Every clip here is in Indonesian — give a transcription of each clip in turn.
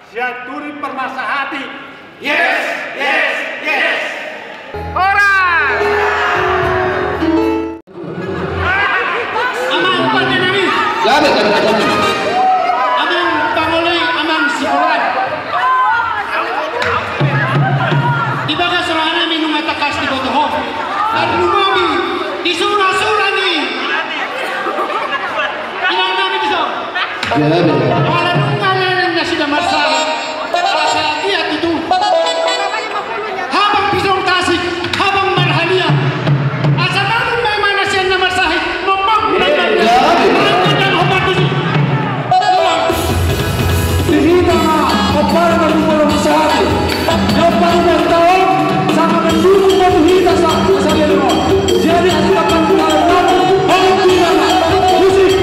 Siap turi permasahati. Yes, yes, yes. Orang. Amang panjenengan. Labe kan kata. Amang pangolay, amang sikuran. Ibaga surahan namin nung matakas ni Botoho. At lumami, isura-sura ni. Ilang namin iso. Labe. Wala nung ngalanan na sila masalah. Sa iya itu. Habang pisong tasik, habang marhalia. Asa namin may manasyan na marsahit. Mabang nagagaya. Ang kanyang humatusi. Dihita nga at para magmulong sa atin. Yung panunang taon sa mga sulong mabuhita sa kasabihan mo. Jadi asal pangkulang natin, ang pinaka, musik!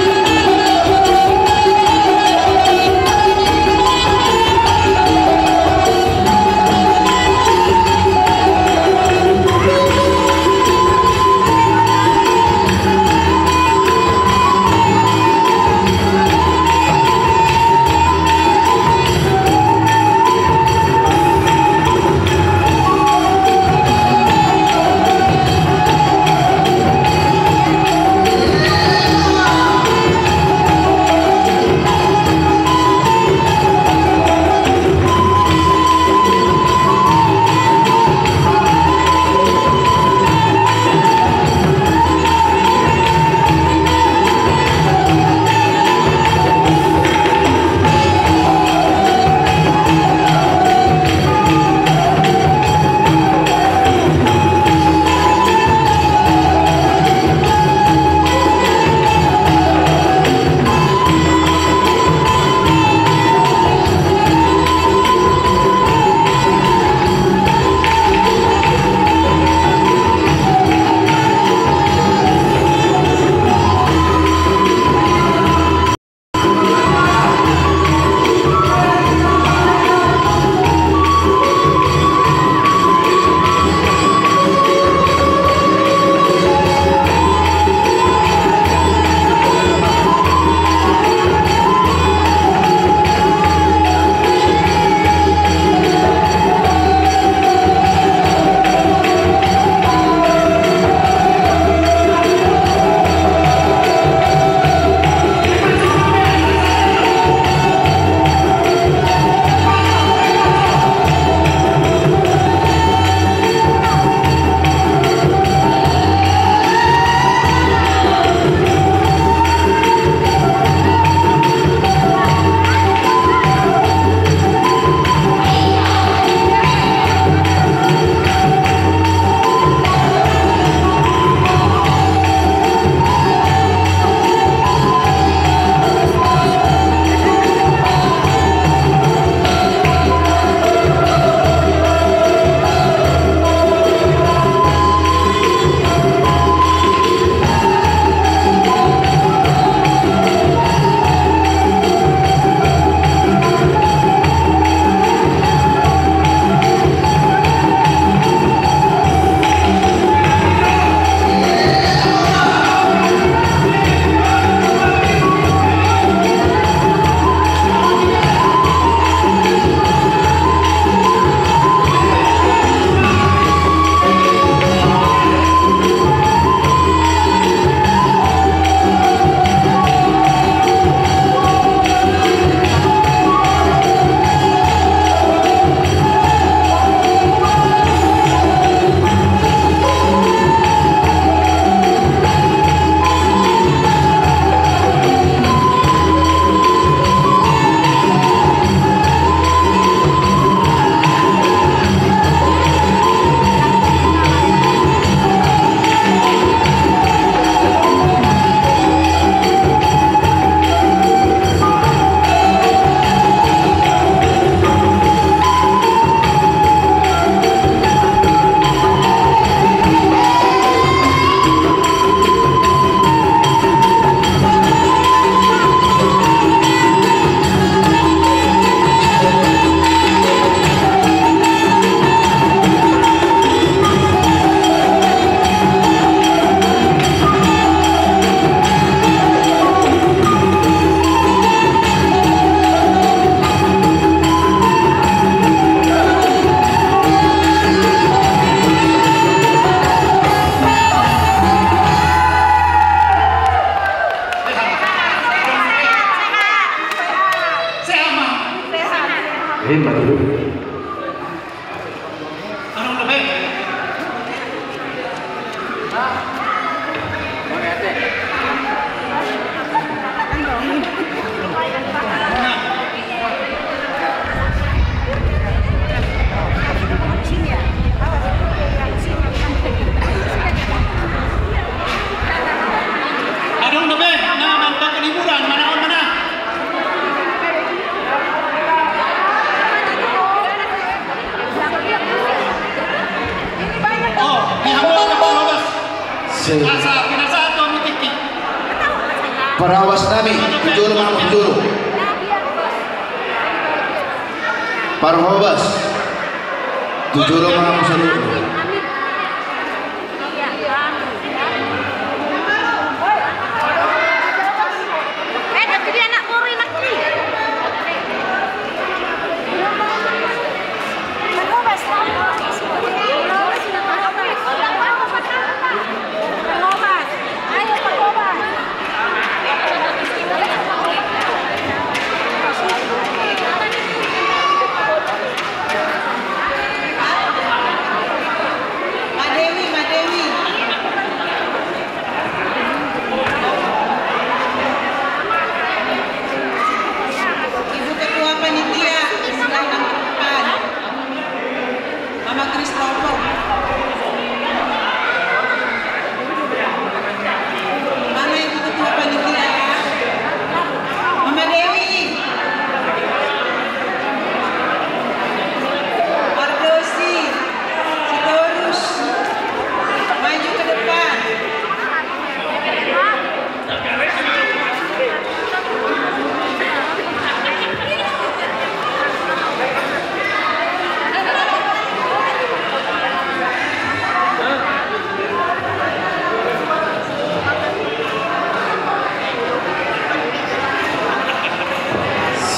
Hebat itu. Anong lebih? Anong lebih? Nah, mantok liburan mana? Oh, dihambat ke Bos. Asa pinasa atau mitiki. Parawas nami, tujuh mga tujuh. Parhobas, tujuh mga musuh.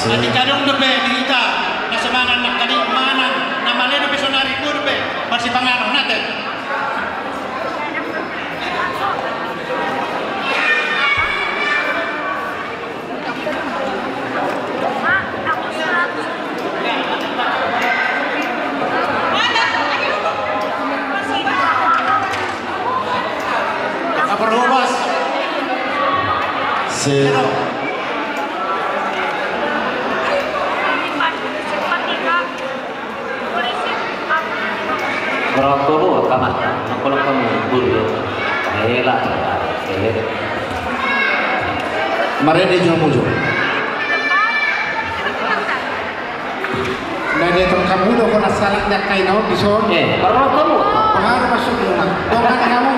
Ketika dong debe kita na semangan nak kali manan na maleno visionary kurbe masih pangaruh natin. Apa perlu bos? Berapa kamar? Kalau kamu buru, elah, Mari di jual mujo. Nah dia tuh kamu udah kena salah nggak kain awak bisa? Berapa kamu? Pengaruh masuk rumah. Dongan kamu.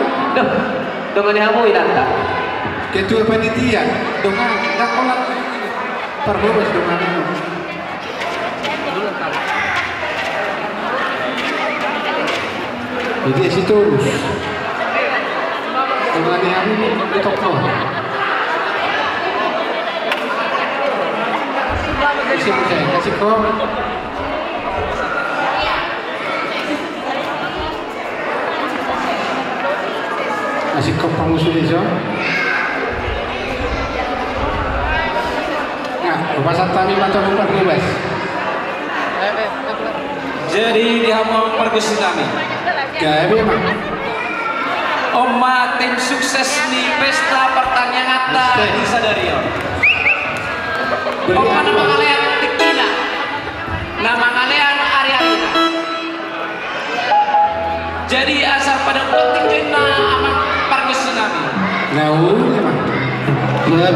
Dongan kamu ini tak? Ketua panitia. Dongan. Nggak kolak. Perhubus dongan kamu. Jadi situ terus. Dongan kamu itu kok. Kasih kok. Masih kok pengusul itu? Nah, rumah satani atau rumah bebas. Jadi dihamong pergusi kami. Gak memang. Oma tim sukses di pesta pertanyaan di Sadario. Oma nama kalian Tikina, nama kalian Ariadina. Jadi asal pada penting kita amat pergusi kami. Ngau memang. Iya,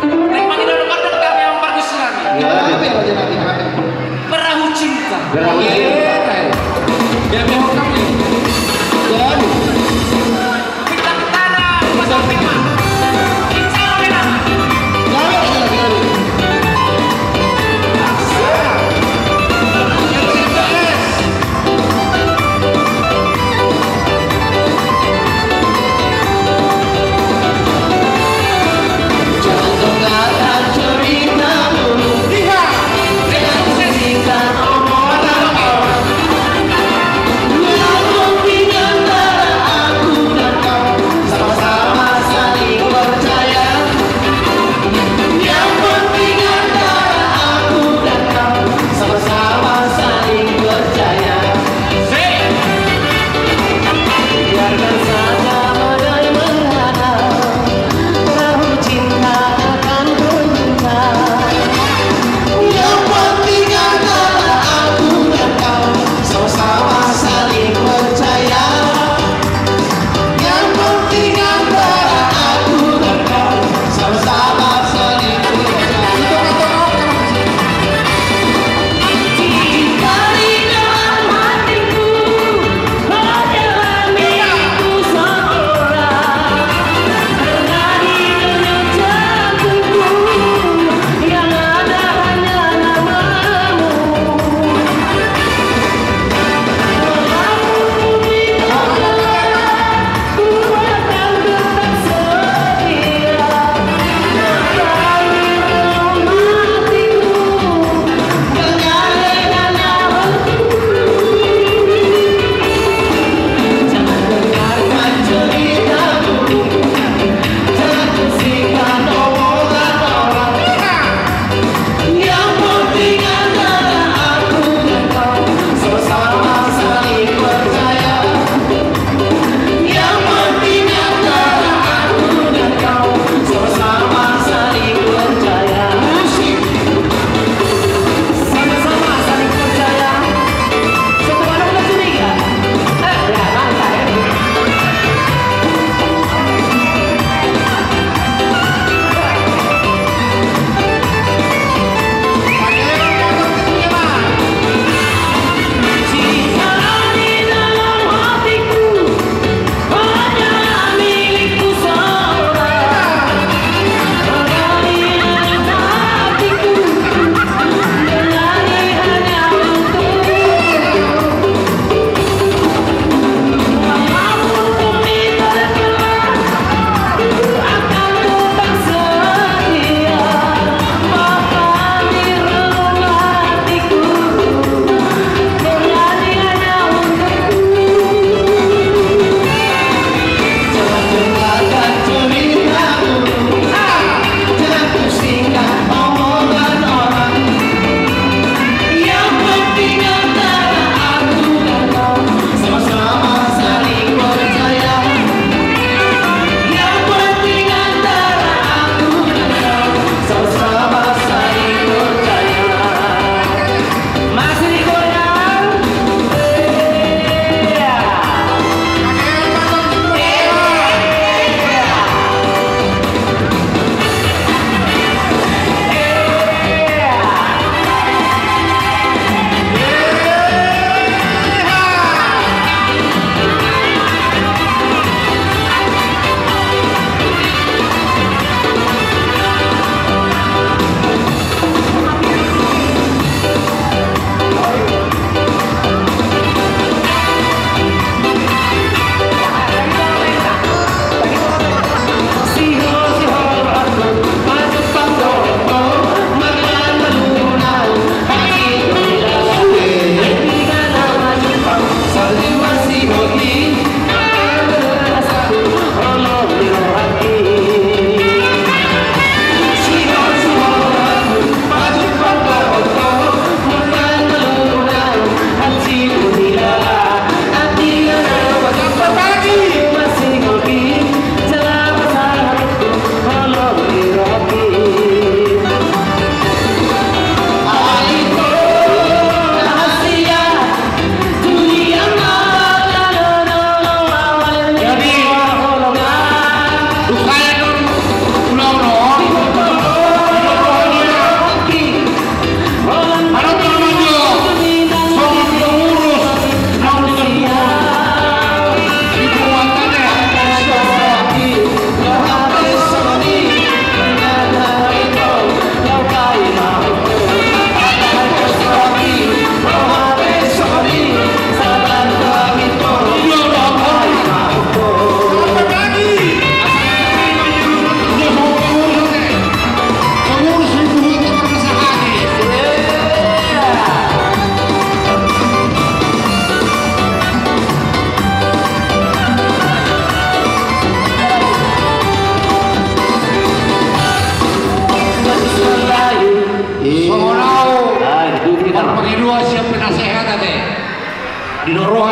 Memang ini nomor kami yang pergusi kami. Perahu cinta. Biar mau kami. Kita tanah pasal tema. Insya Allah. Ceritamu lihat dengan cerita nomor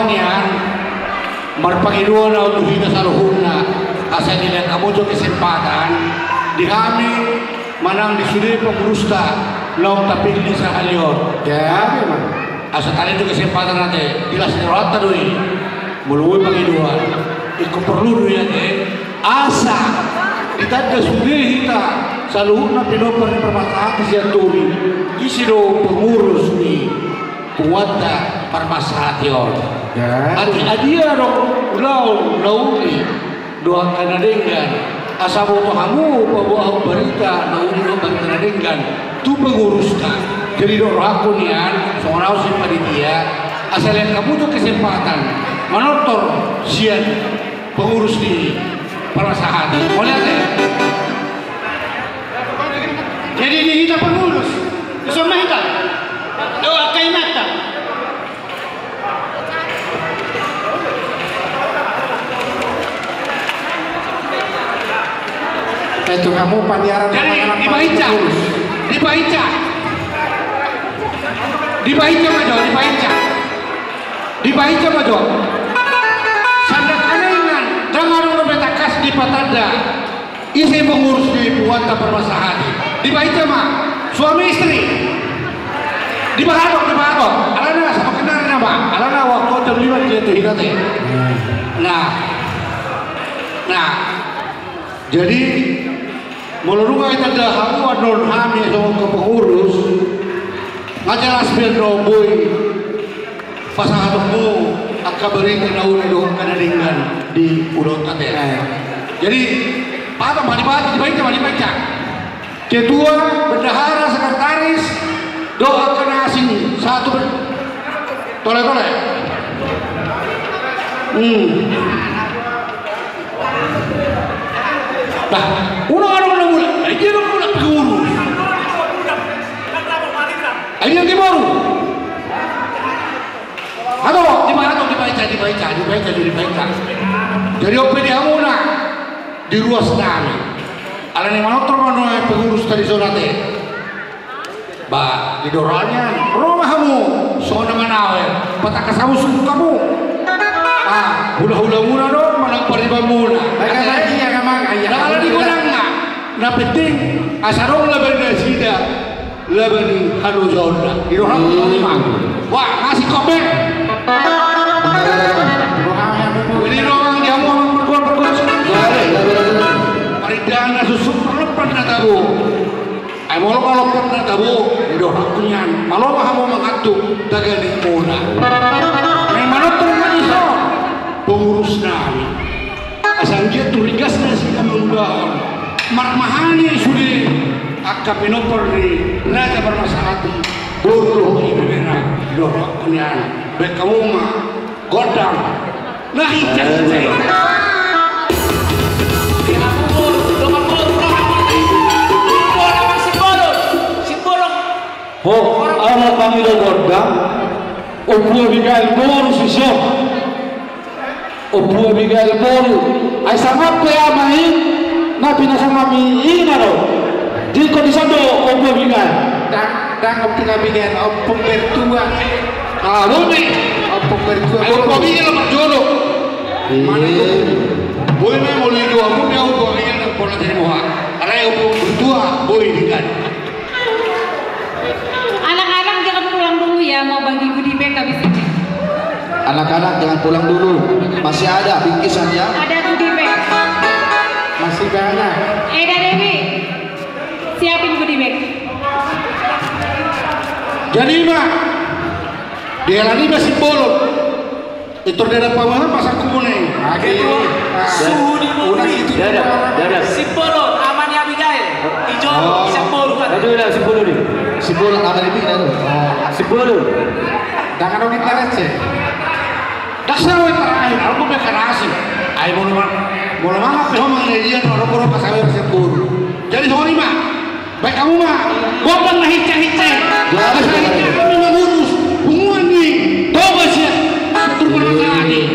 niyan marpangidua na utuhin sa luhuna asa nila kamu jo kesempatan di kami manang di sini pengurusta laut tapili sa halyon Ya, memang. asa tali itu kesempatan nanti jelas rata doi mului pangidua iku perlu doi ate asa kita ada sudi kita saluhuna pinopar permasalahan siya turi isi do pengurus ni puwata permasalahan yon Ya. adia dong lauli doa kanadenggan asa boto kamu bawa berita lauli doa kanadenggan tu penguruskan jadi doa aku nian seorang si panitia asal yang kamu tuh kesempatan menotor sian pengurus di permasalahan boleh deh Jadi ini kita pengurus. Bersama kita. Doa kaimata. Itu kamu paniaran jadi anak-anak dibaca majo sandak kanengan jangan orang betakas di patada isi pengurus di puwata permasalahan dibaca mah suami istri dibahadok alana sama kenal nama alana waktu terlibat dia tuh hidat nah jadi menurut kita ada hamu non hami sama ke pengurus ngajelas biar roboy pasangan temu akan beri kenaun dong kanadingan di udon tate jadi apa dibaca ketua bendahara sekretaris doa kena asing satu tole nah udah mulai aja dong mulai pengurus aja yang baru atau dibaca jadi opini kamu nak di ruas nami ala ni manotor manoy pengurus tadi zona teh ba di doranya rumahmu sono manawe pataka samu suku kamu hula-hula muna dong manang pariba muna Mereka lagi ya kamang ayah. ala di gunang na penting asarong laban na sida laban ni hanu zona di dorang wah ngasih komen ini doang dia mau berkuat paridana susuk perlepan na tabu ay mau kalau pernah tabu udah hakunya malu kamu mengatuk dagani muna may manotong maniso pengurus nami asal dia turigas na sila mengubahon marmahani sudah akka pinopor ni raja permasahati buruk ibibena udah hakunya baik kamu mah godang nah hijau Oh, anak kami dah gorda. Opua bigal boru sisyo. Opua bigal boru. Ay sangat kaya main. Na pinasama mi ingaro. Di kondisi do opua bigal. Dan opua bigal opung bertua. Bumi Opung bertua. opua bigal lepas jodoh mana boleh mulai dua bumi opua bigal pola jadi moha karena opua bertua boleh bigal Anak-anak jangan pulang dulu ya, mau bagi goodie bag habis ini. Anak-anak jangan pulang dulu, masih ada bingkisannya. Ada goodie bag. Masih banyak. Eda Dewi, siapin goodie bag. jadi mah dia lagi masih bolot itu daerah pamangan pasar kuning Suhu di bumi. Dadah. Sipolon, aman ya Abigail. Ijo, bisa polu kan. Aduh lah, 10 nih. Si bola ada di pinggir. 10. Jangan orang internet sih. dasar weh terakhir aku makan nasi ayo mau mana pero mengedia orang pasawe bersebut jadi sorry mah baik kamu mah gua pernah hicah-hicah kami mengurus hubungan nih tau gak sih satu permasalahan nih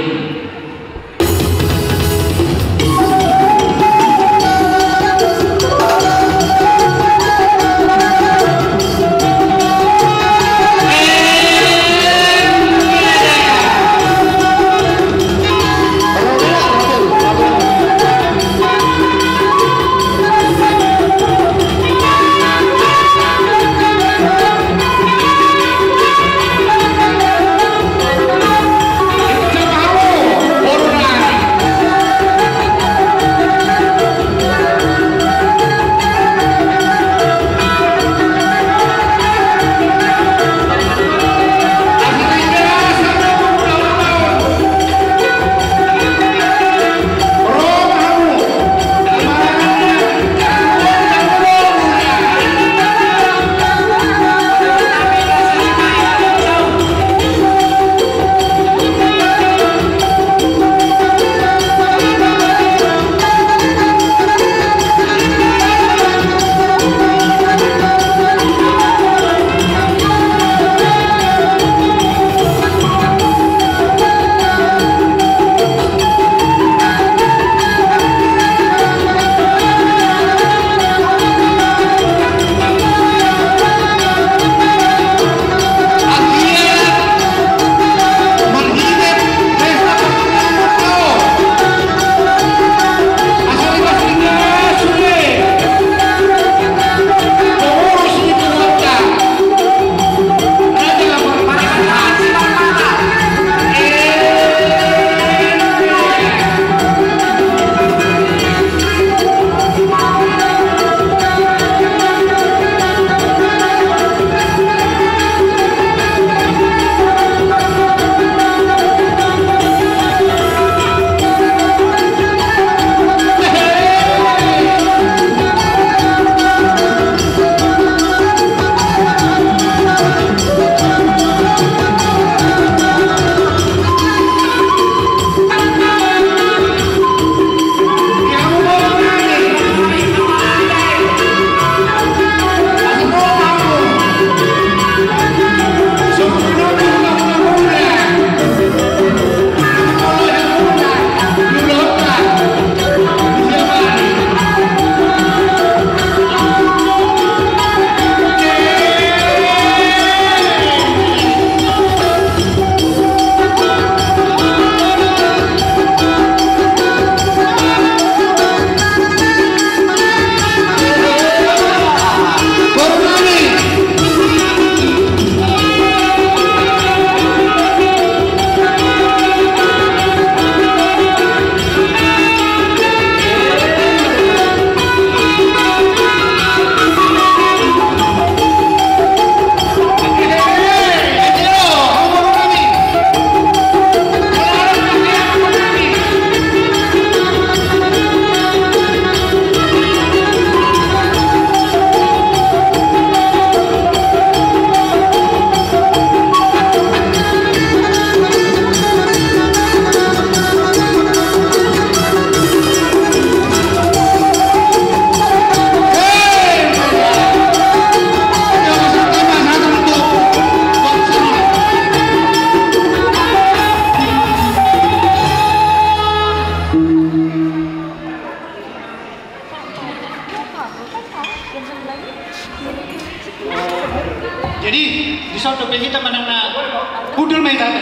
Budul main tadi.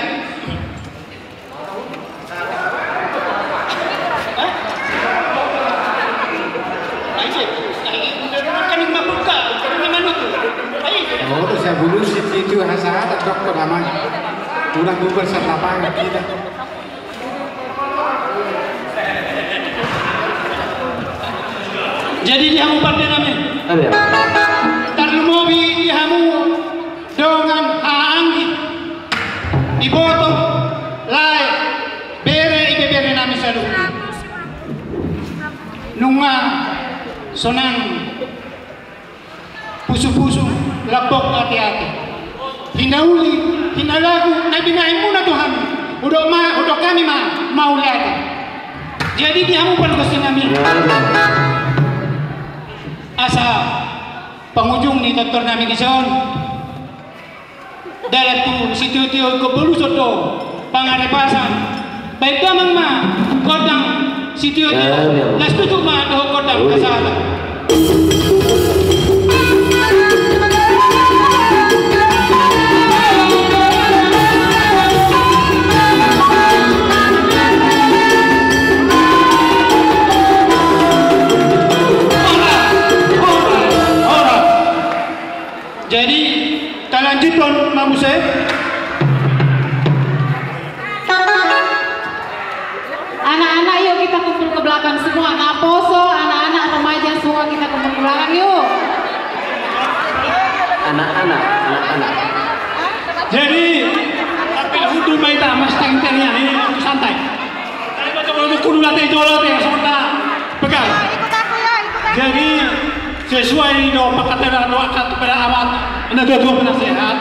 Oh, saya bulu itu hasad dokter namanya. Kurang bubar lapangan kita. Jadi dihamu pada nami. Ada. Tarlumobi dihamu dengan haangi. Iboto lai bere ibe bere nami salu. Nunga sonang pusu-pusu lapok hati-hati. Hinauli, hinalagu, nabi naimuna Tuhan. Udah kami mau lihat. Jadi dihamu pada kesenami. Asa penghujung ni doktor nami kison. Dalam tu situ-situ kebulu soto pangarepasan. Baik damang ma kodang situ-situ. Las tutup ma doh kodang kesala. Jadi, kita lanjutkan Mamu saya. Anak-anak yuk kita kumpul ke belakang semua. Anak poso, anak-anak remaja semua kita kumpul ke belakang yuk. Anak-anak. Jadi, tapi untuk main tak mas tengternya ini untuk santai. Kalau kudu latih jolot ya sebentar pegang. Jadi sesuai doa pakatan doa kat kepada amat, anda dua penasehat.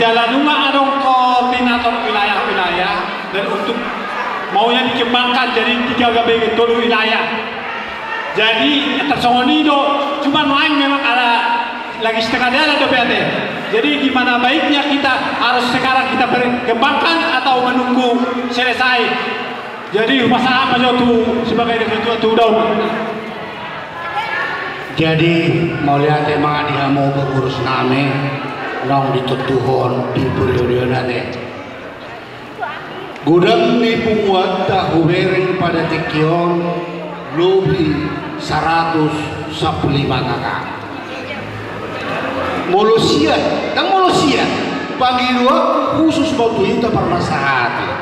Jalan rumah ada koordinator wilayah dan untuk maunya dikembangkan jadi 3 GBG tolu wilayah. Jadi tersongoni do cuma main memang ada lagi setengah jalan do PAT. Jadi gimana baiknya kita harus sekarang kita kembangkan atau menunggu selesai. Jadi masalah apa tu sebagai ketua tu daun. Jadi mau lihat emang dia mau berurus name nong ditutuhon di periode nade. Gudang ni pumuat tahu bereng pada tikion lebih 115 kakak. Molusia bagi dua khusus waktu itu permasalahan.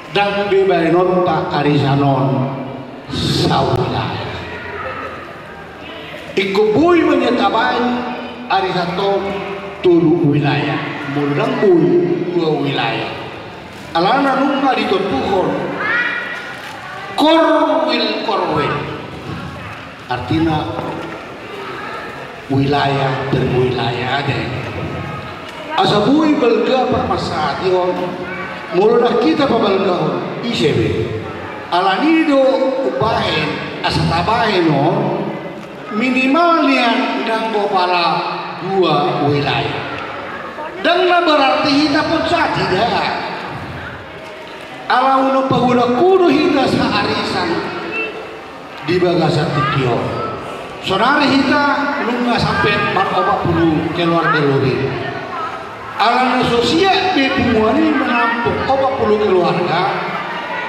Dan bebarenon tak arisanon sawilayah. Ikubuy menyatakan arisaton tulu wilayah, mulang buy 2 wilayah. Alana nunga ditutuhon korwil artinya wilayah terwilayah deh. Asabuy belga permasalahan mulai kita pabalgahon ICB alanido ubahin asatabahin minimalnya nanggo para 2 wilayah dan berarti kita pun saat tidak ala uno paguna kuno kita sa arisan di bagasan tikio sonari kita lunga sampai 40 keluarga lebih ala sosial di pumuani menampung 40 keluarga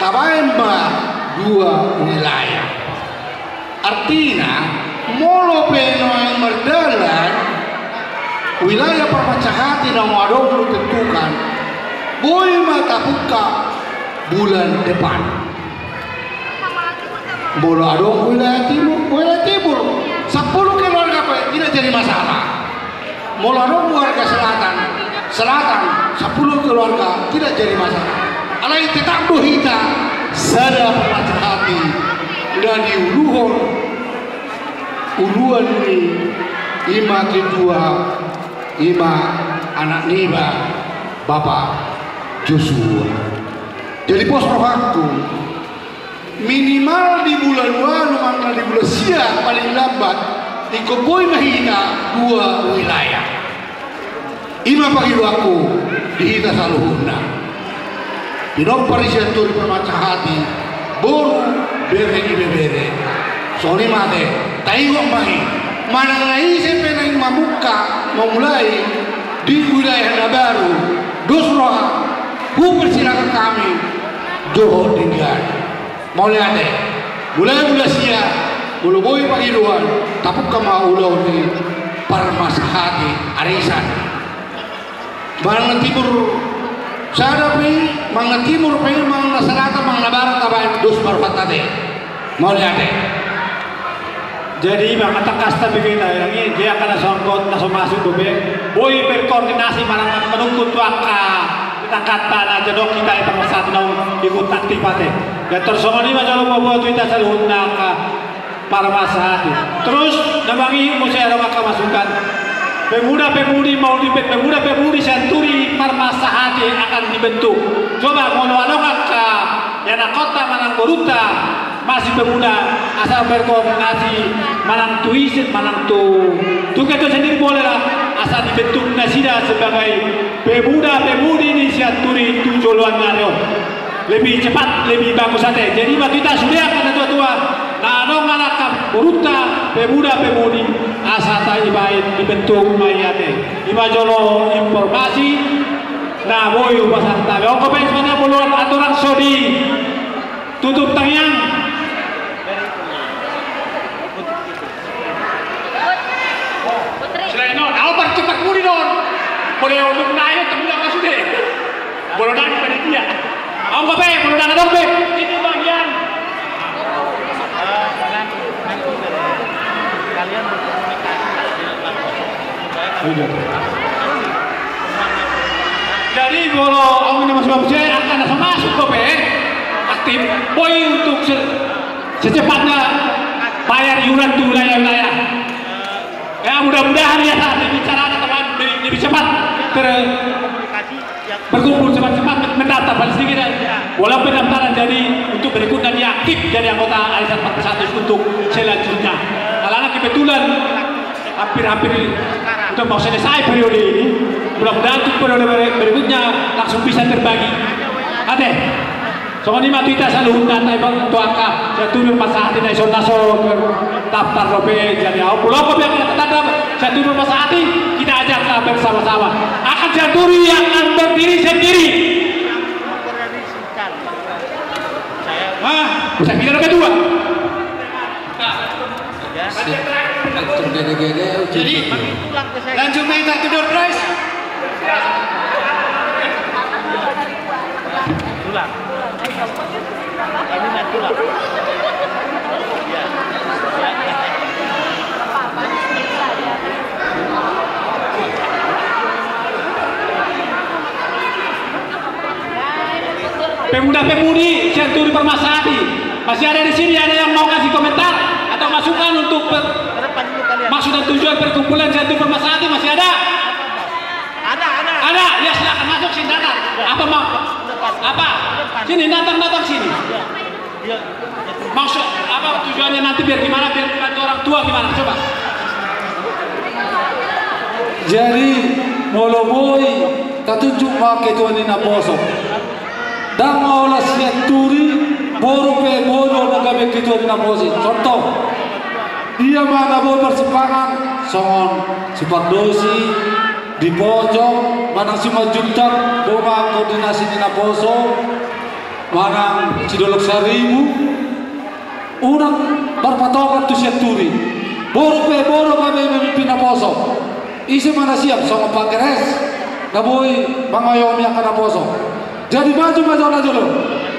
tabain 2 wilayah artinya molo peno yang berdalan wilayah perpecahati nang wadong ditentukan boy mata buka bulan depan molo adong wilayah timur 10 keluarga tidak jadi masalah molo adong warga selatan 10 keluarga tidak jadi masalah alai tetap dohita sada perpecahati dan uluan ini 5 kedua 5 anak niba Bapak Joshua. Jadi pos waktu minimal di bulan 2 mangga di bulan siang paling lambat di Koboy mahina 2 wilayah. 5 pagi waktu dihita saluhuna. Dinong parisiatur permacahati boru bere. Soalnya mate, tayo mahi. Mana ngai sampai nang mamuka memulai di wilayah baru dosro persilakan kami Johor Dinggan mulai ada mulai sia bulu boy pagi duan tapi kama ulau di permasahati arisan Bangla Timur sadapi Bangla Timur pengen Bangla Selatan Bangla Barat tabain dos parfatade mulai ada jadi bang kata kasta begini yang dia akan songkot langsung masuk boy berkoordinasi malah menunggu tuaka kita kata aja dok kita itu satu nong ikut aktif ate ya tersongoni macam lo bawa kita selalu naka para masahati terus nabangi musyawarah maka masukkan pemuda-pemudi mau dibet pemuda-pemudi santuri para masahati akan dibentuk coba mau ka yana kota Manang Boruta masih pemuda asal berkoordinasi Manang tuisin Manang tu kita sendiri boleh lah asal dibentuk nasida sebagai pemuda-pemudi di santuri tujuan ngario lebih cepat lebih bagus saja jadi kita sudah akan tua-tua nah dong anak Boruta pemuda-pemudi asal ibaid dibentuk mayate imajolo informasi nah boy pasang tabi kau pengen mana buluan aturan sodi tutup tangan selain non Albert cepat mudi non boleh untuk naik tapi nggak masuk deh boleh naik pada dia kau pengen boleh naik dong ini bagian kalian jadi kalau orang ini masuk saya akan masuk ke aktif boy untuk secepatnya bayar iuran di wilayah-wilayah ya mudah-mudahan ya saat bicara teman lebih cepat berkumpul cepat-cepat mendaftar paling sedikit walaupun pendaftaran jadi untuk berikutnya dia aktif jadi anggota Arisan 41 untuk selanjutnya karena kebetulan hampir udah mau selesai periode ini mudah-mudahan untuk periode berikutnya langsung bisa terbagi ada soalnya ini mati kita selalu data ibang tuaka saya turun masa hati nasional daftar robe jadi aku pulau yang tetap saya turun masa hati kita ajaklah bersama-sama akan jaturi yang akan berdiri sendiri bisa kita nomor 2 jadi lanjut minta to door prize tulang ini nak tulang pemuda-pemudi Santuri Permasahati masih ada di sini ada yang mau kasih komentar atau masukan untuk maksud dan tujuan perkumpulan Santuri Permasahati masih ada? Ada ya silakan masuk sini datang apa mau apa sini datang sini maksud apa tujuannya nanti biar gimana biar bantu orang tua gimana coba jadi moloboi tatunjuk make tuani na poso dan olah Santuri boru pe bodo nagabe tuani na poso contoh dia mana boy persimpangan songon Sipardosi di pojok Manang Simajuntak Boma koordinasi di Naposo Manang Cidolok Saribu orang berpatokan tu Santuri boru kami memimpin Naposo isi mana siap sama Pak Keres naboi bangayomi akan Naposo jadi maju aja lo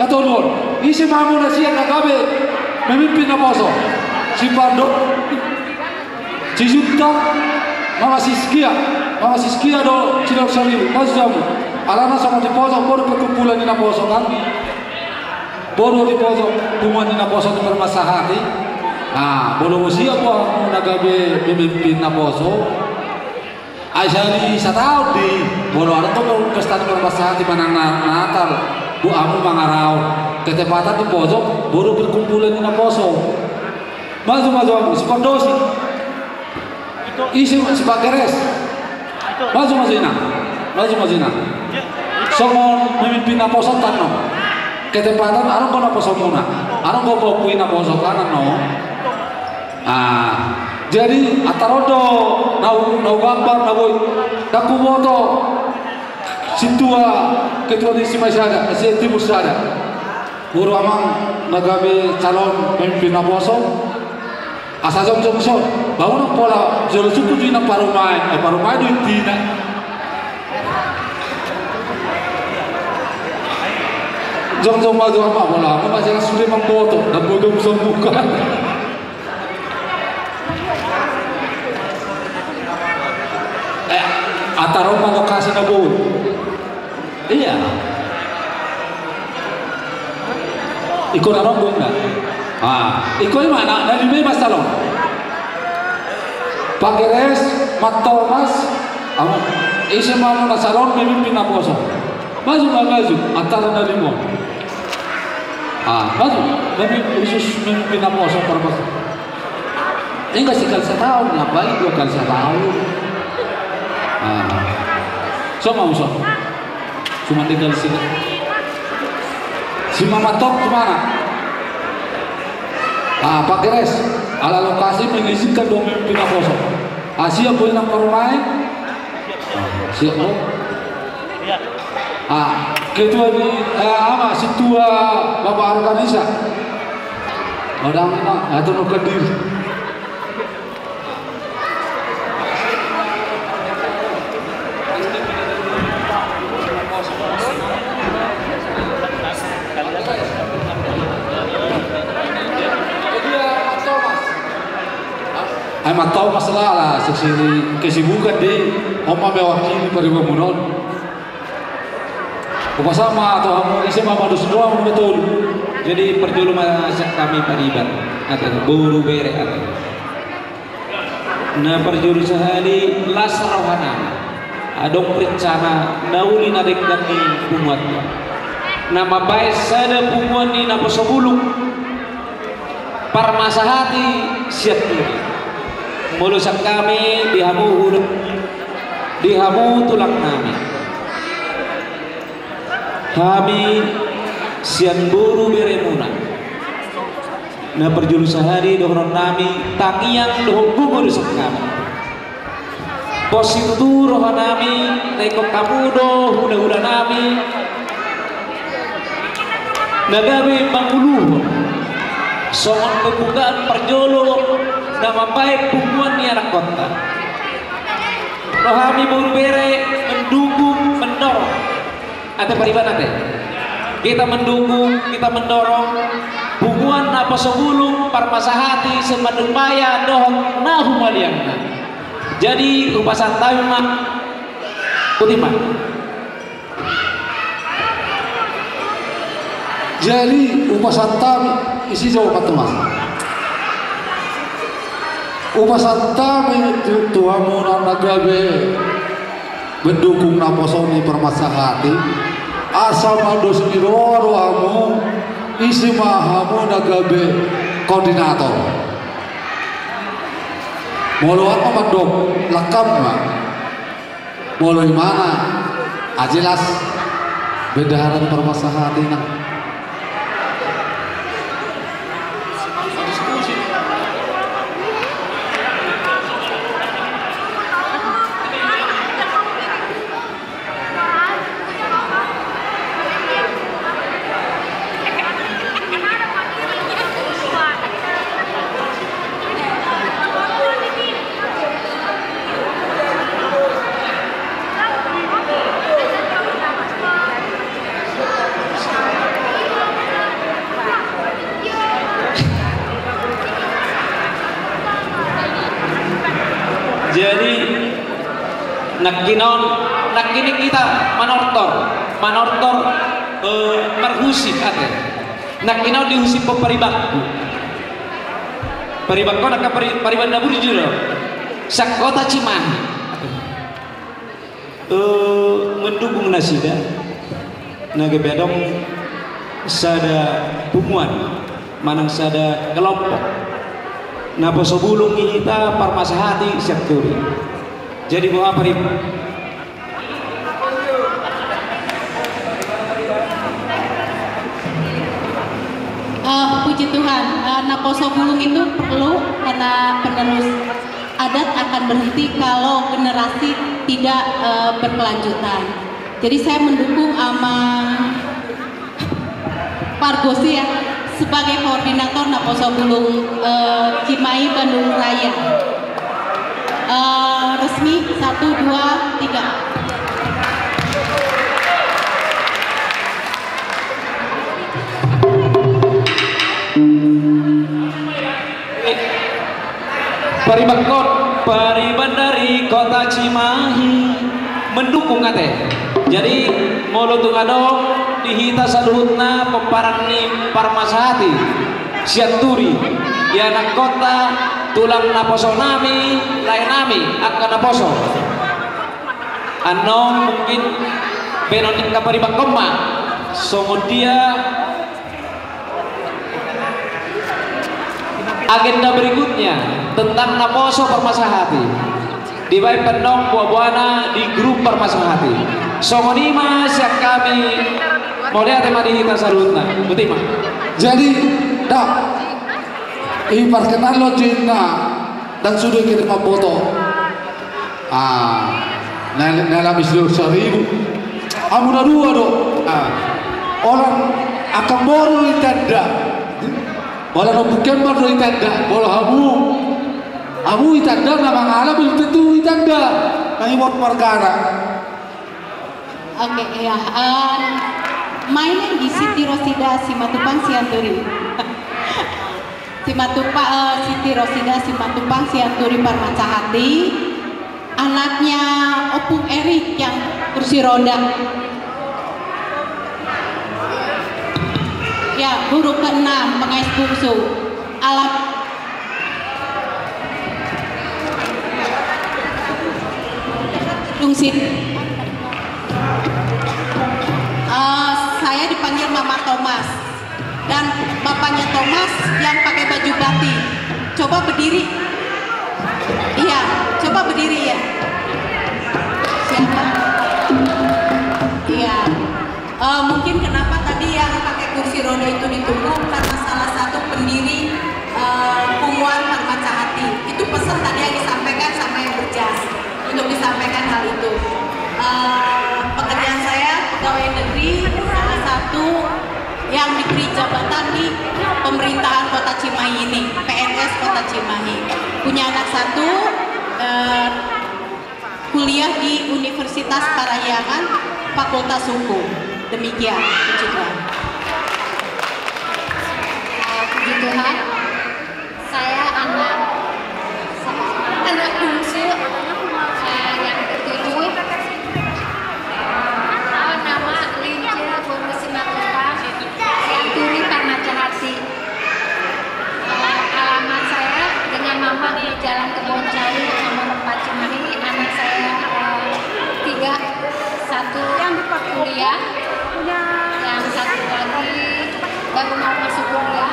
atau luar isi mamu na siap nagabe memimpin Naposo Sipando Cijuntak Mama Siskia do Cidolok Saribu masuk jamu alana sama di pojok baru perkumpulan di Naposo kan baru di pojok rumah di Naposo itu Permasahati nah baru siap kok nagabe pemimpin Naposo Aisyari satau di baru ada tuh pesta Permasahati Manang Natal Bu Amu Mangarau ketepatan di pojok baru perkumpulan di Naposo maju Amu Sipardosi isi Pak Keres maju ina somon memimpin Naposo tanno ketepatan arang ko Naposo muna arang ko bawa Naposo kanan no Jadi atarodo nau gambar nau daku moto situa ketua di Simasada, Timur Sada. Guru amang nagabe calon pemimpin Naposo. Asa jom so, bangun pola jolo suku di na parumai do intina. Jom maju apa bola, apa masih sudah memfoto dan bodoh bukan. Ataron lokasi na bawon. Iya. Iko na rombong na. Iko yung mana? Nalimay mas talong. Pageres, Matomas, isi mano na salon, mimimpin na poso. Maju, antara na limon. Maju, mimimpin na poso para mas. Enggak sekali setahun, ngapain 2 kali setahun. So mau so, cuma tinggal sini. Si Mama Top kemana? Pak Geres, ala lokasi mengizinkan pemimpin Naposo. Siap boleh nomor main? Siap lo? Ketua di situa Bapak Arkanisa. Orang itu mau Kediri. Emang tahu masalah lah, kesibukan di Oma mewakili Paribamunon. Bukan sama atau kamu isi mama dus doang betul. Jadi perjulu masak kami pariban atau buru bere atau. Nah perjulu sehari las rohana. Adong rencana nauli nadek dami pumuat. Nama baik sada pumuan di Naposo Bulung. Parmasahati siap dulu. Mulusak kami dihamu tulang kami. Kami sian buru beremuna. Na perjulu sehari dohron kami tangian dohon gugur sak kami. Positu rohan kami naikok kamudo hula-hula kami. Nagawe manguluh. Songon kebukaan perjolo nama baik hubungan ni anak kota. Rohami buru bere mendukung, mendorong. Atau peribad nanti. Kita mendukung, kita mendorong hubungan apa sebelum parmasahati semandung maya dohong nahu maliangna. Jadi upasan tahu mak kutimah. Jadi upasan tahu isi jauh Mas. Upasan tahu tuamu nagabe mendukung Naposo ni permasahati asal mando sendiri amu isi mahamu nagabe koordinator muluan memandok lekam mak mulai mana jelas bedaran permasahati nak jadi nakini kita manortor merhusip ate nakinaw dihusip po paribak ko paribak na burjuro sa kota Cimahi mendukung nasida nagebedong sada hubungan manang sada kelompok Naposo Bulung kita parmasahati sektor. Jadi bahwa puji Tuhan, Naposo Bulung itu perlu karena penerus adat akan berhenti kalau generasi tidak berkelanjutan. Jadi saya mendukung sama Pargosi ya sebagai koordinator Naposo Bulung Cimahi Bandung Raya. Resmi 1, 2, 3. Pariban dari kota Cimahi mendukung kate. Jadi mulu tungadong dihita saluhutna peparani parmasahati siaturi ya anak kota tulang naposo nami lain nami akan naposo anom mungkin benonik kaparibak koma dia agenda berikutnya tentang naposo parmasahati di baik pendong buah-buahna di grup parmasahati songonima siap kami mau lihat tema di kita salutna betul mah Jadi dak perkenalan lo Cina dan sudah kirim foto nela mislu 1000 amuna 2 do orang akan baru itanda bola no bukan baru itanda bola amu itanda nama ngala belum tentu itanda kami buat perkara. Oke ya, mainan di Siti Rosida Simatupang Sianturi. Siti Rosida Simatupang Sianturi Parmasahati, anaknya Opung Erik yang kursi roda. Ya, guru ke-6 pengais bungsu. Alat Lungsit. Saya dipanggil Mama Thomas dan bapaknya Thomas yang pakai baju batik. Coba berdiri. Iya, coba berdiri ya. Siapa? Iya. Mungkin kenapa tadi yang pakai kursi roda itu ditunggu karena salah satu pendiri Punguan Parmasahati. Itu pesan tadi yang disampaikan sama yang berjas untuk disampaikan hal itu. Pekerjaan saya pegawai negeri, salah satu yang diberi jabatan di pemerintahan Kota Cimahi ini, PNS Kota Cimahi. Punya anak 1, kuliah di Universitas Parahyangan, Fakultas Hukum. Demikian, puji Tuhan. Puji Tuhan, saya anak bungsu yang ke-7. Nama Lince Bungsu Simatupang Sianturi Parmasahati. Alamat saya dengan mama di Jalan Kebon Cair nomor 4 Cimahi. Anak saya 3, 1 kuliah, yang 1 lagi baru mau masuk kuliah,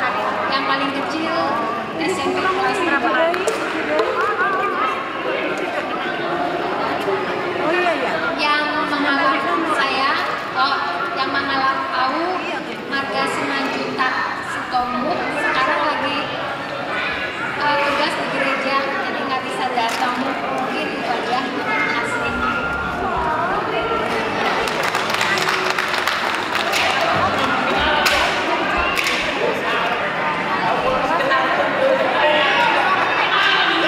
yang paling kecil SMP kelas 3. Yang mengalap saya, yang mengalap Au Marga Simanjuntak Sitombuk sekarang lagi tugas di gereja, jadi nggak bisa datang, mungkin itu aja asli.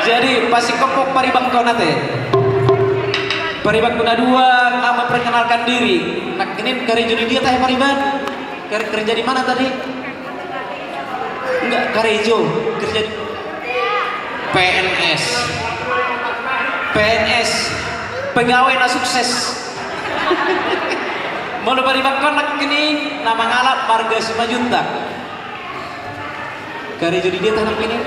Jadi pasti kopok paribak kau nate paribak kuna 2 kamu perkenalkan diri nak ini kerja di dia teh pariban kerja di mana tadi enggak kerja di PNS pegawai na sukses mau paribak kau nak ini nama ngalap Marga Simanjuntak kerja di dia tanah ini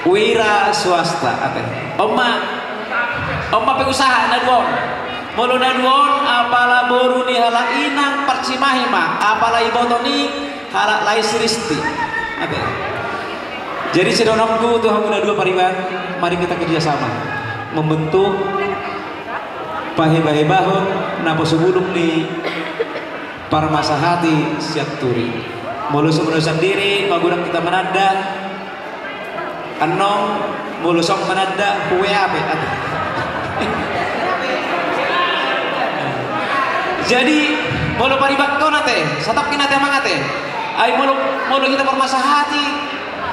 wira swasta ate Oma pengusaha naduon mulu naduon apala boru ni hala inang Parcimahi mah apala ibotoni hala lai siristi ate jadi sedonongku tuh hamuna 2 pariban mari kita kerjasama membentuk pahe-bahon naposo bulung ni Parmasahati Sianturi mulu semenuh sendiri magurang kita menanda Anong mulusong manada huwe ape. Jadi mulu paribat ko nate, satok kinate mangate. Ay mulu kita permasahati,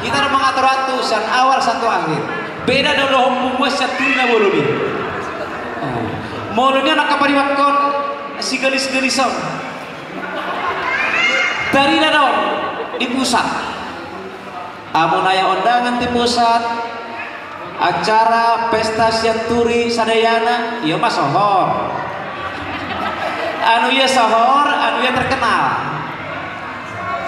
kita ada mengatur atusan awal satu akhir. Beda dulu pembuat saturi na mulu ni. Mulu ni anak kaparibat ko si gelis-gelisan. Dari dong di pusat. Amun aya undangan di pusat, acara pesta saturi sadayana, ieu mah sohor. Anu ya sohor, anu ya terkenal.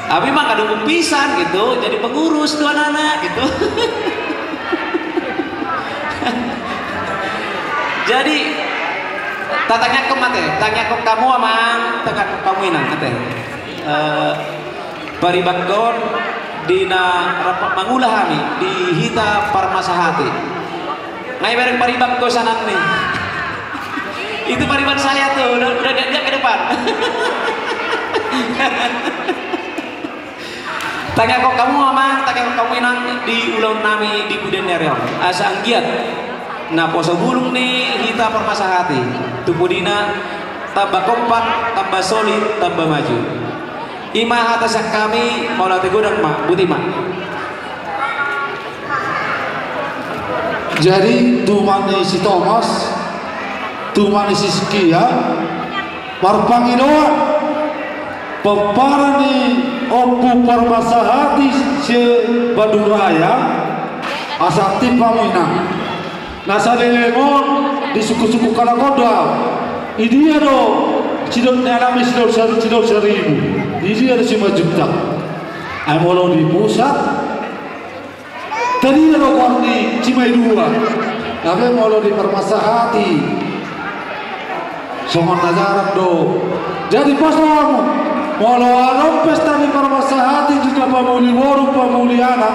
Abi mah kadung pisan gitu, jadi pengurus dua anak gitu. Jadi tatanya kemate, tanya ke kamu amang, tekan kamu inang teh. Paribat gon dina rapat mangulah kami di hita parmasahati. Ngai bareng paribat go sanan nih. Itu paribat saya tuh, udah dia ke depan. Tanya kok kamu amang, tanya kok kamu inang di ulang nami di Buden Nereon. Asa anggiat. Nah poso bulung nih hita parmasahati. Tupudina tambah kompak, tambah solid, tambah maju. Ima atas kami mau latih godang mak, buti mak. Jadi tumani si Thomas, tumani si Sekia, marpangi doa, peparani opu parmasahati si Bandung Raya, asakti paminang. Nasa lemon di suku-suku Kalakoda, ini ada cidok alami cidok seribu. Ini ada 5 juta. Ay molo di pusat. Tadi ada orang di Cimai 2. Tapi molo di permasahati. Songon najaran do. Jadi pas kamu molo alam pesta di permasahati juga pamuli warung pamuli anak.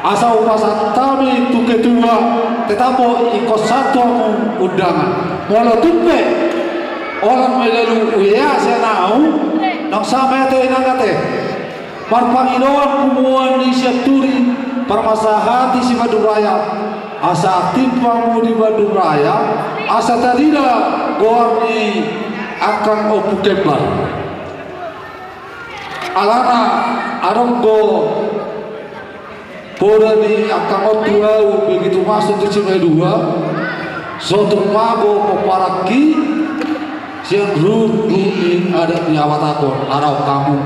Asa upasan tami tu ketua tetapo ikut satu undangan. Molo tupe orang melalu uya senau. Nang sama ate nangate parpangidoan kumuan di Saturi parmasahati si Bandung Raya asa aktif pamu di Bandung Raya asa tadida gorni akan opu kembar alana aronggo poda di akan otu begitu masuk ke Cimai 2 soto mago peparaki siang rugi ada di awat aku arau kamu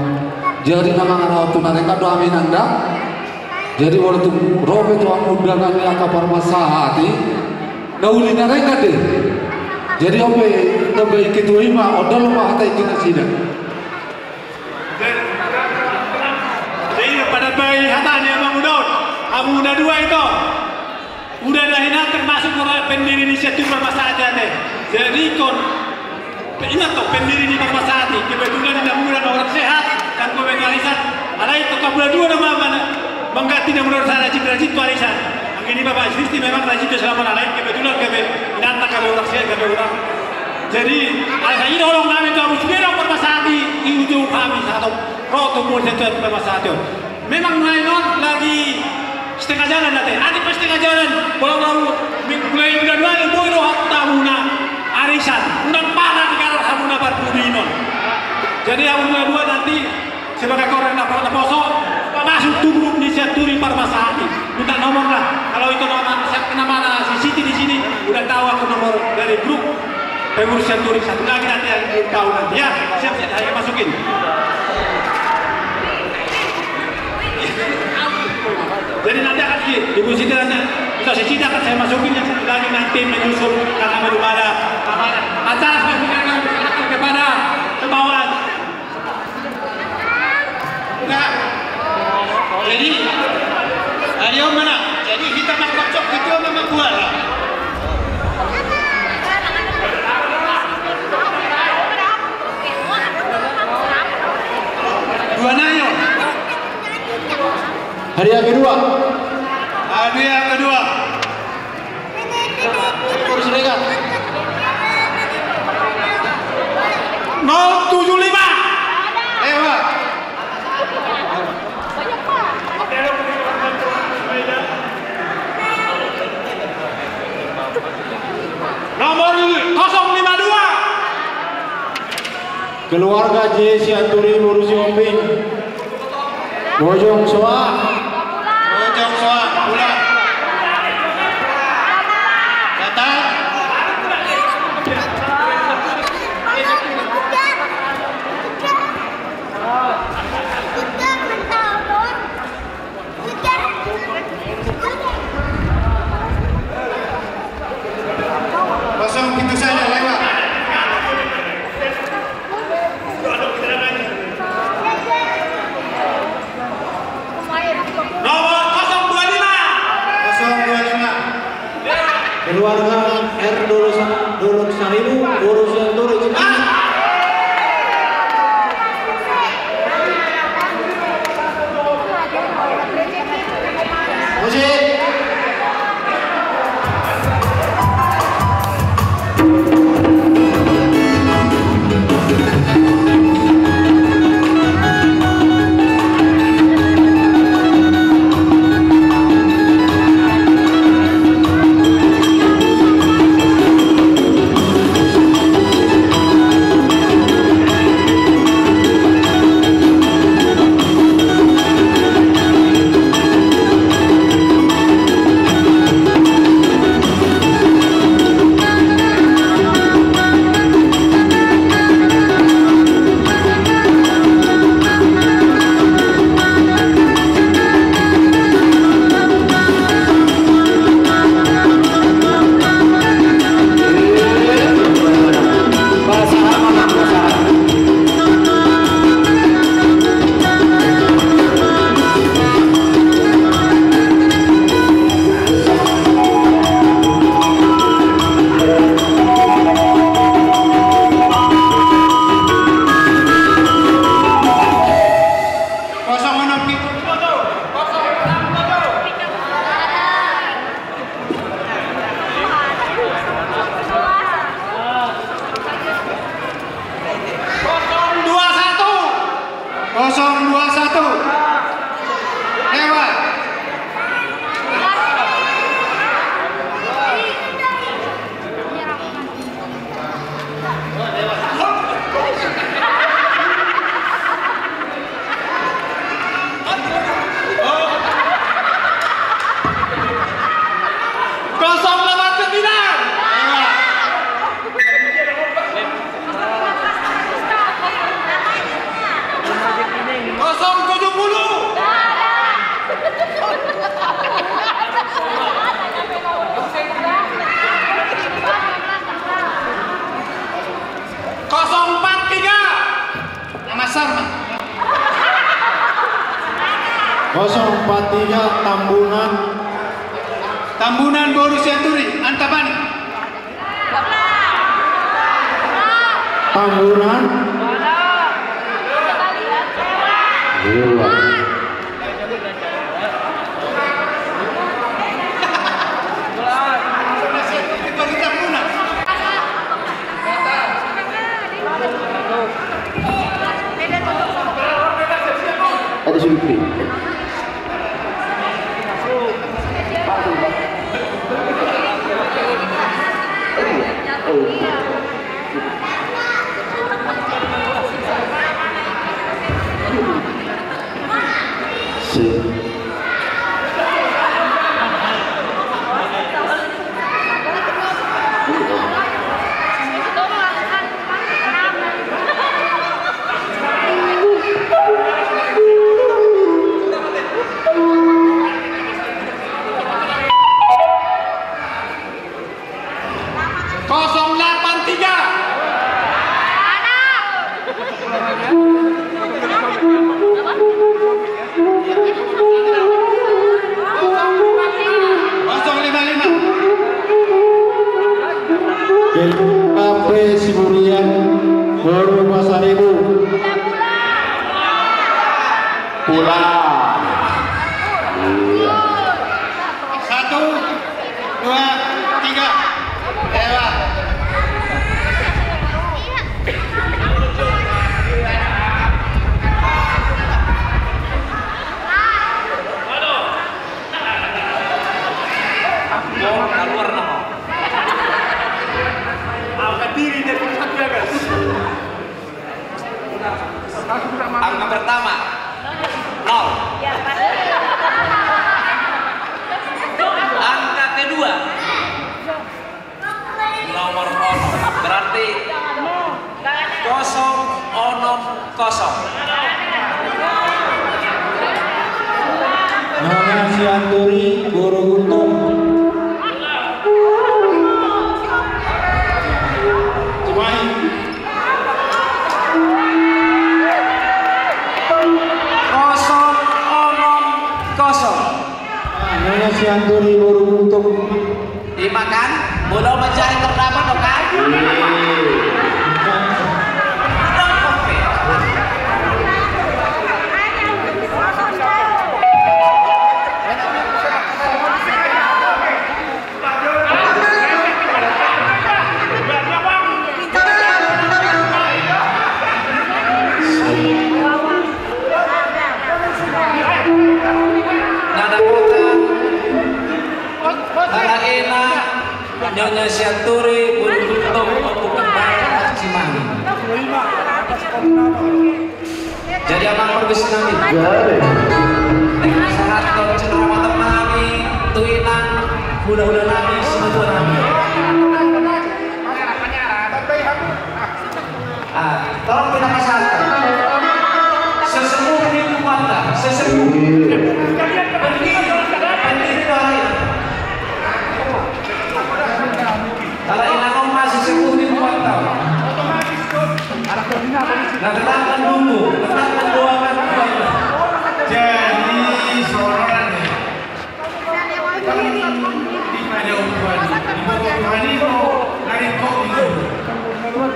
jadi nama arau tu mereka doa minanda jadi waktu robe tu aku undangan yang kapar masahati nauli mereka deh jadi ope lebih gitu ima odol mah hata ikut sini jadi pada bayi hatanya Bang Udon Abu Uda 2 itu udah dahina termasuk pendiri inisiatif permasalahan jadi kon ingat toh pendiri di permasahati kebetulan tidak menggunakan orang sehat dan kebetulan ada itu kabula 2 nama mana mengganti nama orang sana citra itu alisan ini bapak istri memang rajin selama lain kebetulan kebe nanti kalau orang sehat kebe orang jadi alasan ini orang kami itu harus segera permasahati di ujung kami atau roto pun satu permasahati memang mainan lagi setengah jalan nanti ada pas setengah jalan kalau mulai bulan 2 itu itu tahuna arisan undang panah di kanan hamuna barbudinon jadi hamuna 2 nanti sebagai orang yang poso masuk tubuh di Saturi parmasahati minta nomor lah kalau itu nama si Siti di sini udah tahu aku nomor dari grup pengurus Saturi satu lagi nanti yang belum tahu nanti ya siap saya masukin jadi nanti akan Ibu Siti nanti bisa si Siti akan saya masukin yang satu lagi nanti menyusul karena belum ada acara sebagai kepada kebawaan enggak jadi hari mana jadi kita nak kocok itu memang buat lah dua nayo hari yang kedua kursi dekat 075 lewat Nomor 052. Keluarga J. Sianturi Borusi Omping. Bojong Soa. Bojong Soa, pulang. Datang. Kosong pintu saja lewat. Nomor 025. 025. Keluarga R. Dolok Saribu Borusi Anturi Cipinang. Musik. Tambunan Borusi Anturi, Antapani. Tambunan. Ada Zulkifli. Kafe Siburian Boru Pasaribu pulang. 1, 2, 3 lewat. Keluar nama. Berarti 0-0. Nyonya Sianturi Boroguntung. Cumai. 0-0. Nyonya Sianturi Boroguntung. Dimakan, belum mencari terdapat dong kan? Nyonya Sianturi Boroguntung untuk kembali Cimahi. Jadi abang berbisa nami. Saat kau cenderamah temani, tuinan, hula-hula nami, semua nami. Tolong kita pasangkan. Sesepuh ribu mata, sesepuh. Berdiri doain. Kalau inang masih sepuh di kuartal, nah tetapkan dulu, tetapkan doakan kuartal. Jadi seorang ini di pada ukuran di bawah Tuhan itu dari kok itu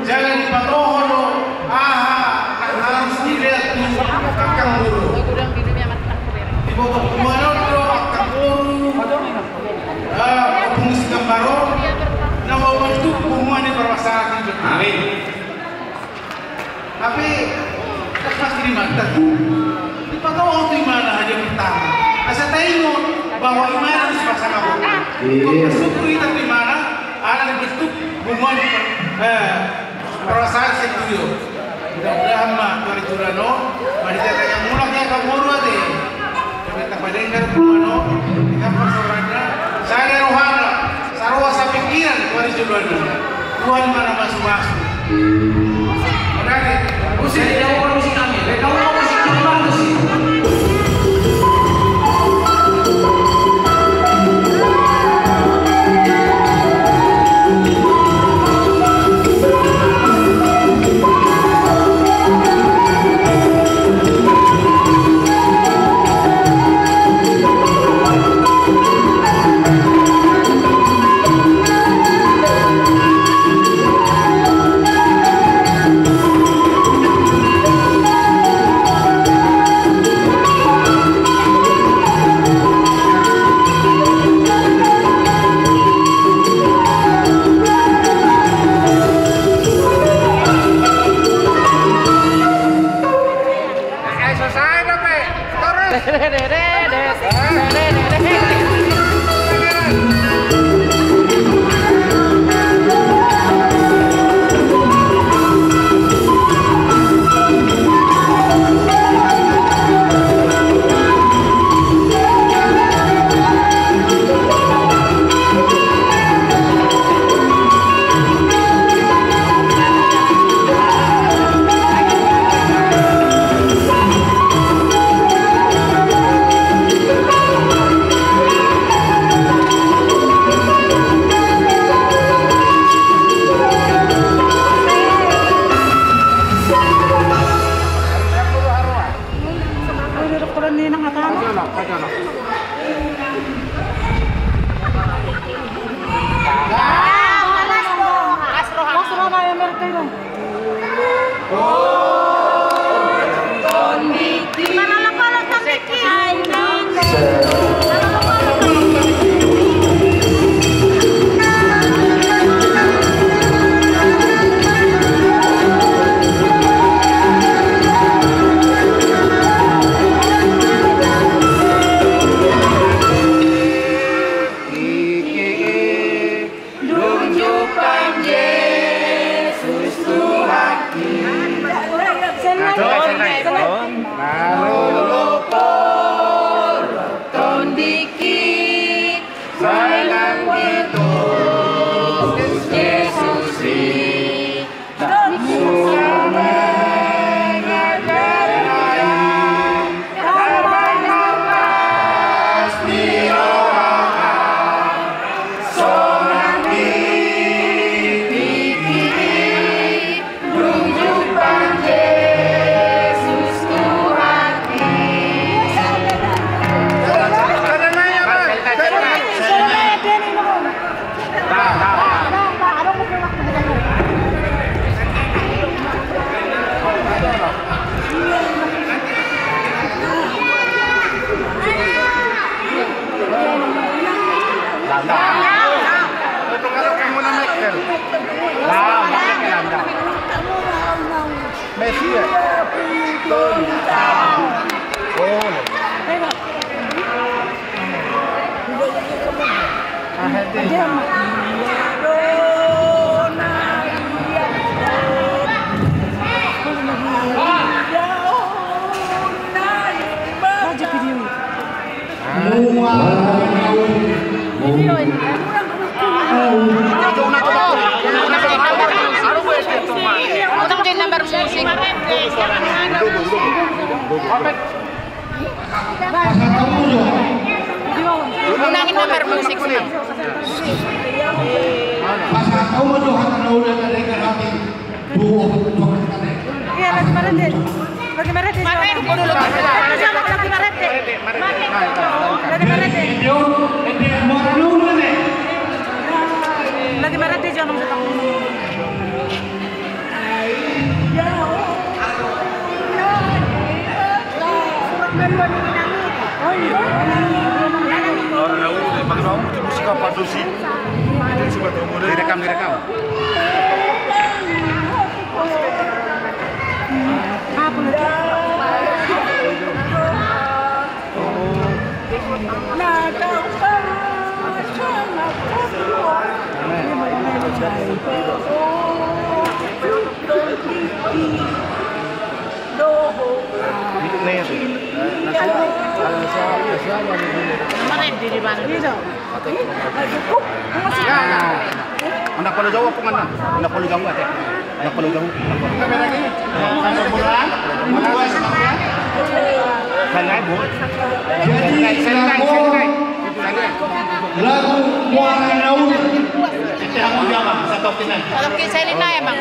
jangan dipatohon harus dilihat tuh kakang dulu di bawah Tuhan itu kakang dulu fungsi gambaron nama bentuk hubungan di permasalahan itu. Amin. Tapi masih di mata. Dipantau waktu mana aja pertama. Asa tahu bahwa iman harus pasang apa. Kau bersyukur kita di mana ada bentuk hubungan perasaan setuju. Mudah-mudahan mah mari turano, mari kita yang mulak ya kamu ade. Kita padengar kumano, kita persoalannya saya rohana. Sarwa sa pikiran kuari judulnya Tuhan mana masuk-masuk oke musik jauh musik kami kamu mau musik kembang sih Tunjukkan Yesus Tuhan kita. Messi ya? Utang din number musik. Unangin number musik. Pasal kamu tuh hati udah dari hati dua. Iya, lagi marete. Lagi marete. Marete dulu. Lagi marete. Lagi marete. Lagi marete jangan datang. Direkam. Anak perlu jauh apa mana? Anak perlu jauh aja. Anak perlu jauh. Kami lagi. Masuk bulan. Bulan semuanya. Sangai bu. Sangai. Lagu Muara Daun. Itu yang mau jawab. Satu kena. Kalau kisah ini ya bang.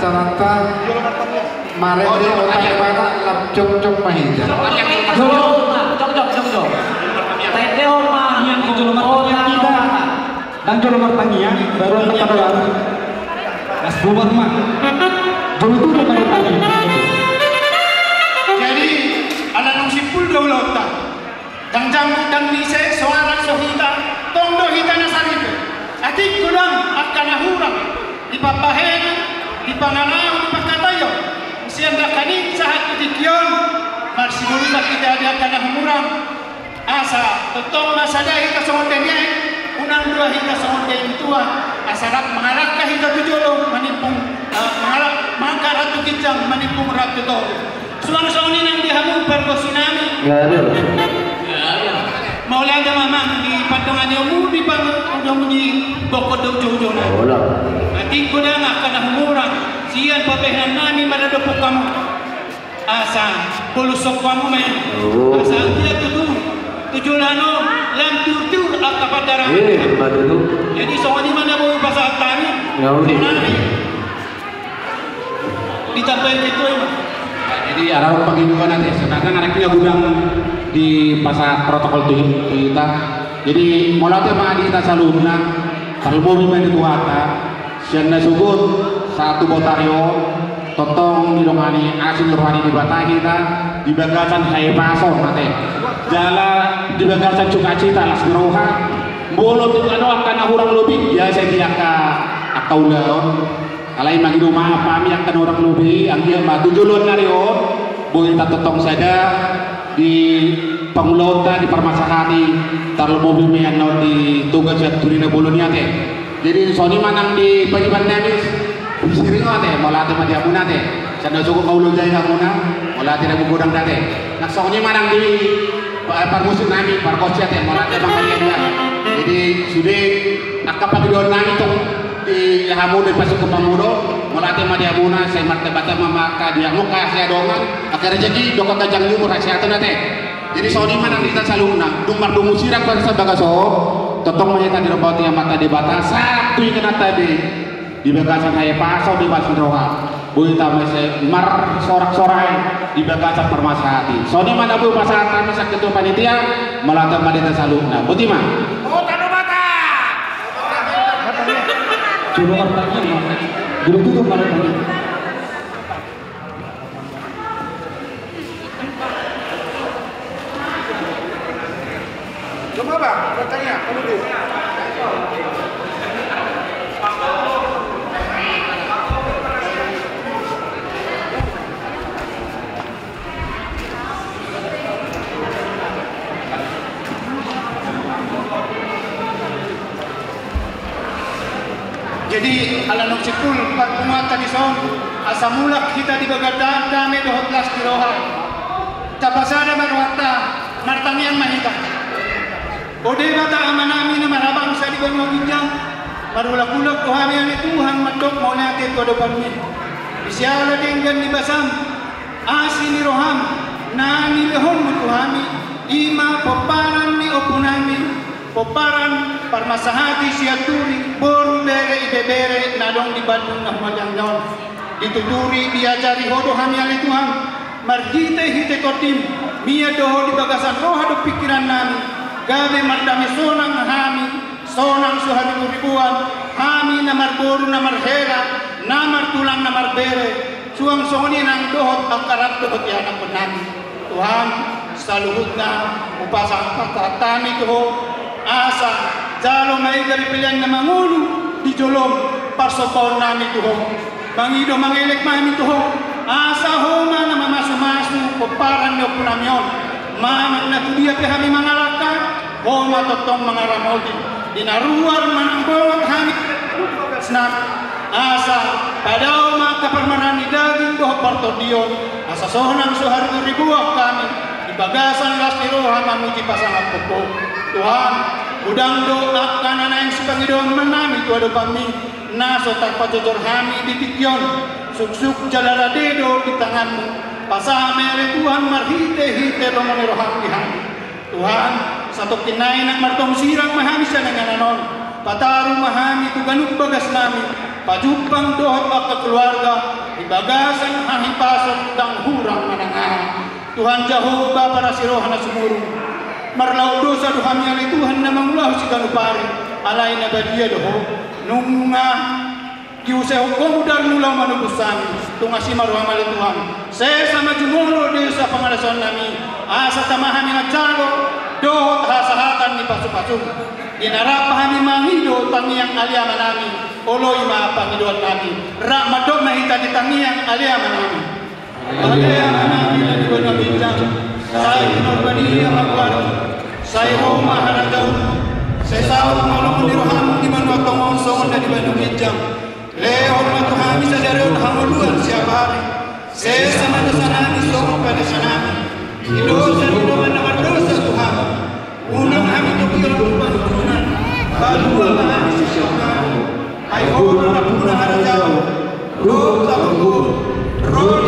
rata-rata marende otak bata lap cok mahida. Cok. Tete oma yang Jolo Martangian kita dan Jolo Martangian baru untuk pada Mas Bubar mah Jolo itu udah pada tadi. Jadi ada nung sipul daulota jangjang dan lise suara sohita tondo hita nasaribe atik kudang akan ahurang di papahen di panganau di pakatayo sianda kani sahat itikion marsimulita kita ada akan ahurang asa totong masada hita songondenye unang dua hita songondenye tua asarat mengarahkah hita tujolo manipung mengarah mangka ratu kijang manipung ratu to suang ini nang dihamu pergo tsunami mau lihat mamang di patungan yomu di patungan di bokot dojo nanti ko na nga kanahumurang siyan papehan namin madadopok kamu asa pulusok kamu men asa dia tujulano lam tur at kapadara jadi soalnya mana mau pasal tani ditampil itu Jadi arah pagiguan nanti, sedangkan anaknya gudang di pasar protokol kita. Jadi mulai mah di kita saluna, kalau mau main itu ada, siapa sugut satu botario, totong di dongani asin rohani di batah kita, di bagasan hai pason nanti, jala di bagasan cukacita las geroha, bolot itu ada akan orang lebih biasa dia akau laon. Alai magi rumah kami akan orang lebih anggia mah tujulun nario boleh tak totong saja di pangulauta di permasahati tarlo mobil miano di tugas yang turina bulunya teh jadi soni manang di pajiban namis sering teh malah teh mati amuna teh sana cukup kaulun jaya amuna malah tidak menggodang teh nak soni manang di parmusin nami parkosya teh malah teh bangkanya dia jadi sudah akap pagi doon nami tuh di hamu dan pasuk ke pamudo melatih madia muna saya martabata mama dia muka saya dongan akhirnya jadi dokter kajang jumur kesehatan nate jadi saudi mana kita salungna dumar dumu sirak pada bagaso totong mah tadi robot yang mata di batas satu yang kena tadi di bagasan haya pasau di basan roha boleh tambah saya mar sorak-sorai di bagasan permasahati saudi mana bu pasahatan masak ketua panitia melatih madia salungna buti mah Jolo Martangian mah Jolo itu pada tadi. Coba bang, bertanya, kamu dulu. Jadi ala nuksikul pagpungat tadi son asamulak kita di bagadaan dami dohot las kiroha tapasada marwata martamian mahita ode bata amanami na marabang sa ligon mo ginjang marulak-ulak tuhami ani Tuhan matok mo natin ko do pagmi isyala dinggan ni basam asi ni roham na ni lehon mo tuhami ima paparan ni opunami poparan parmasahati siaturi boru bere ibebere nadong di Bandung nah majangjaon dituturi diajari hodo hamiali Tuhan marjite hite kotim mia doho di bagasan roha do pikiran nami gabe mardami sonang hami sonang suhami ribuan hami namar boru namar hera namar tulang namar bere suang soni nang dohot akarat dohot yana penami Tuhan saluhutna upasang pakatami doho asa jalo may dari pilihan na mangulu di jolong parsopaw nami tuho mangido mangilik mami tuho asa homa na mamasumasu paparan nyo punamyon mamang na tudiya pihami mangalaka homa totong mga ramodi dinaruar manangbolot hami snap asa padaw makaparmarani daging doh partodion asa sohonang suhari ribuak kami ibagasan lastiro hamamuji pasangat popo Tuhan, udang doa kanan yang sepangidon menami tu ada kami naso tanpa jujur kami di tikyon suk-suk jalala dedo di tanganmu pasah mere Tuhan marhite-hite romani roham dihan Tuhan, satu kinay ng martong sirang mahami siya ng ananon pataru mahami tu ganuk bagas nami pajupang dohot ak keluarga di bagasan hahipasot dang hurang manangan Tuhan Jehovah para sirohana sumurung marlau dosa duhami ali Tuhan na mangulah si ganupari alay na badia doho nunga kiusay hukom dar mula manubusan tunga si maruhamali Tuhan saya sama jumolo di sa pangalason nami asa tamahami na calo dohot hasahatan ni pasu-pasu ginarapahami mangido tangiang aliaman nami oloy mapangidoan nami rak madok mahita di tangiang aliaman nami aliaman nami na di bana bincang saya norbania magwar saya Roma haragau saya sahur malam meniruham di mana tongong songon dan di bana bincang leon matuhami sadarion hamuluan siapa hari saya sama dosa nami songon pada sanami dosa doa nama dosa Tuhan unang kami tukir berpantunan balua mahani sisyokau ay orang puna harajau roh tabagur roh